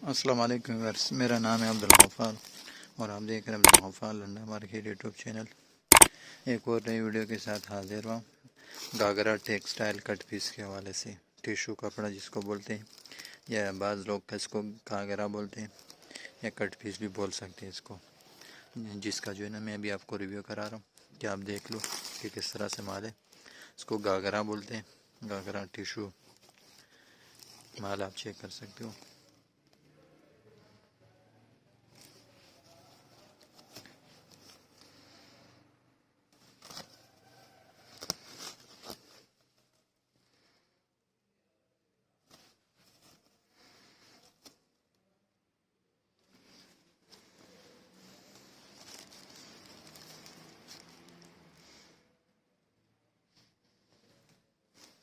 अस्सलाम वालेकुम व्यूअर्स, मेरा नाम है अब्दुल गफ्फार और आप देख रहे हैं Abdul Gaffar Landa market YouTube channel. एक और नई वीडियो के साथ हाजिर हुआ। घाघरा टेक्सटाइल कट पीस के हवाले से, टिशू कपड़ा जिसको बोलते हैं, या बाज़ लोग इसको घाघरा बोलते हैं या कट पीस भी बोल सकते हैं इसको, जिसका जो है ना मैं अभी आपको रिव्यू करा रहा हूँ कि आप देख लो कि किस तरह से माल है। इसको घाघरा बोलते हैं, घाघरा टिशू माल आप चेक कर सकते हो।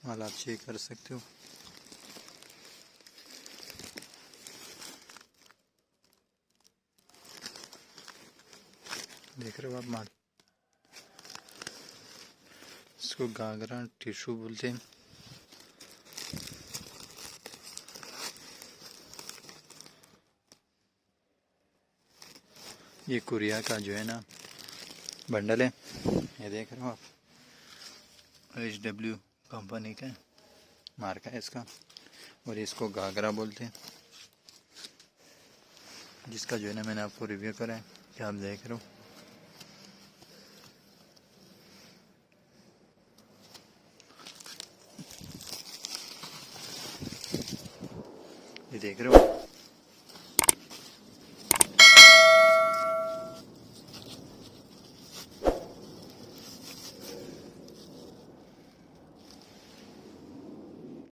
माल आप चेक कर सकते हो। देख रहे हो आप माल, इसको घाघरा टिशू बोलते हैं। ये कोरिया का जो है ना बंडल है, ये देख रहे हो आप, HW कंपनी का मार्का है इसका, और इसको घाघरा बोलते हैं, जिसका जो है ना मैंने आपको रिव्यू करा है कि आप देख रहे हो। ये देख रहे हो।